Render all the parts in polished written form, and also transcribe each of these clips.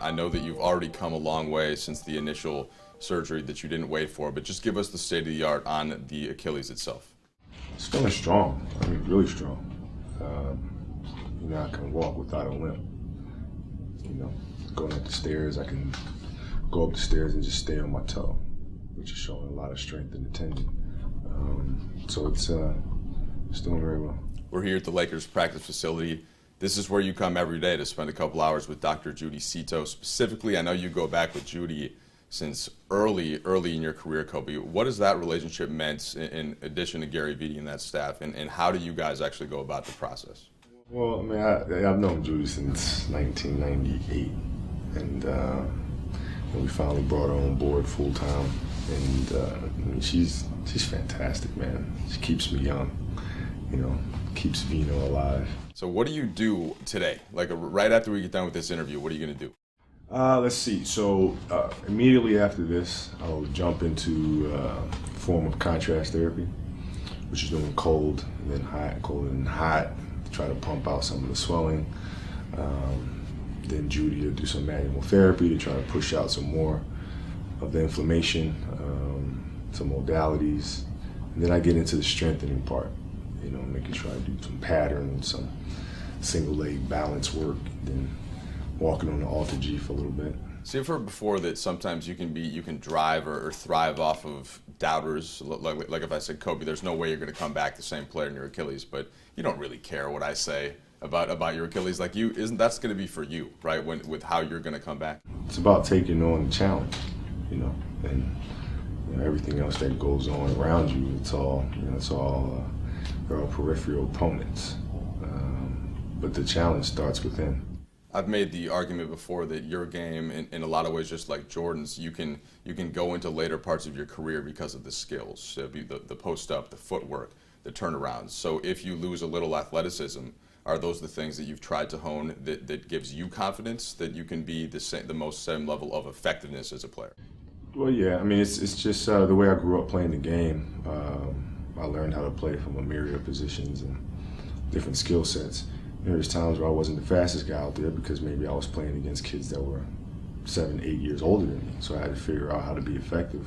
I know that you've already come a long way since the initial surgery that you didn't wait for, but just give us the state of the art on the Achilles itself. It's feeling strong. I mean, really strong. I can walk without a limp. Going up the stairs, I can go up the stairs and just stay on my toe, which is showing a lot of strength in the tendon. So it's doing very well. We're here at the Lakers practice facility. This is where you come every day to spend a couple hours with Dr. Judy Cito. Specifically, I know you go back with Judy since early in your career, Kobe. What has that relationship meant in addition to Gary Vitti and that staff, and how do you guys actually go about the process? Well, I mean, I've known Judy since 1998, and we finally brought her on board full time. And I mean, she's fantastic, man. She keeps me young, keeps Vino alive. So what do you do today? Like right after we get done with this interview, what are you going to do? Let's see. So immediately after this, I'll jump into a form of contrast therapy, which is doing cold and then hot, cold and hot, to try to pump out some of the swelling. Then Judy will do some manual therapy to try to push out some more of the inflammation, some modalities. And then I get into the strengthening part, making sure I do some pattern, some single leg balance work, then walking on the alter G for a little bit. So you've heard before that sometimes you can drive or thrive off of doubters. Like if I said, Kobe, there's no way you're going to come back the same player in your Achilles, but you don't really care what I say about your Achilles. Like that's going to be for you, right? With how you're going to come back. It's about taking on the challenge, and everything else that goes on around you. They're all peripheral opponents. But the challenge starts within. I've made the argument before that your game, in a lot of ways, just like Jordan's, you can go into later parts of your career because of the skills, the post up, the footwork, the turnarounds. So if you lose a little athleticism, are those the things that you've tried to hone that gives you confidence that you can be the most same level of effectiveness as a player? Well, yeah. I mean, it's just the way I grew up playing the game. I learned how to play from a myriad of positions and different skill sets. There's times where I wasn't the fastest guy out there because maybe I was playing against kids that were 7, 8 years older than me. So I had to figure out how to be effective.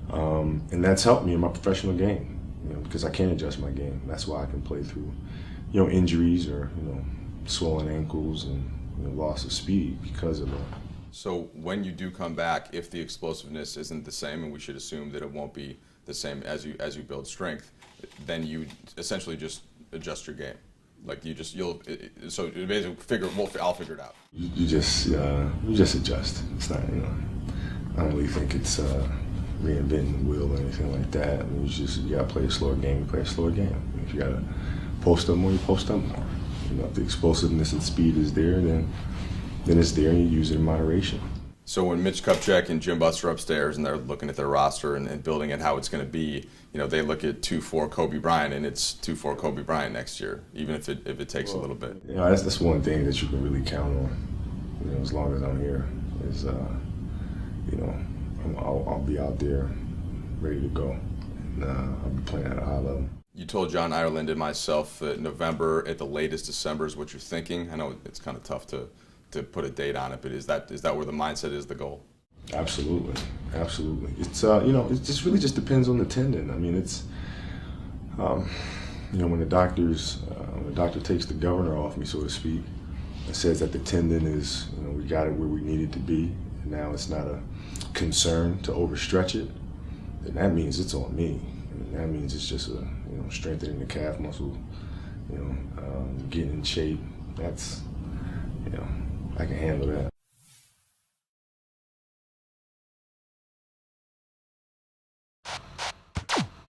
And that's helped me in my professional game, because I can adjust my game. That's why I can play through, injuries or, swollen ankles and loss of speed because of that. So when you do come back, if the explosiveness isn't the same, and we should assume that it won't be the same as you build strength, then you essentially just adjust your game. Like so basically I'll figure it out. You just adjust. It's not, I don't really think it's reinventing the wheel or anything like that. I mean, you gotta play a slower game. You play a slower game. If you gotta post up more, you post up more. If the explosiveness and speed is there, then it's there, and you use it in moderation. So when Mitch Kupchak and Jim Buss are upstairs and they're looking at their roster and building it how it's going to be, they look at 2-4 Kobe Bryant, and it's 2-4 Kobe Bryant next year, even if it takes a little bit. That's one thing that you can really count on. As long as I'm here, is I'll be out there ready to go, and I'll be playing at a high level. You told John Ireland and myself that November at the latest December is what you're thinking. I know it's kind of tough to put a date on it, but is that where the mindset is, the goal? Absolutely. It's it just really just depends on the tendon. I mean, it's when the doctor takes the governor off me, so to speak, and says that the tendon is, we got it where we need it to be, and now it's not a concern to overstretch it, then that means it's on me. That means it's just strengthening the calf muscle, getting in shape. That's, I can handle that.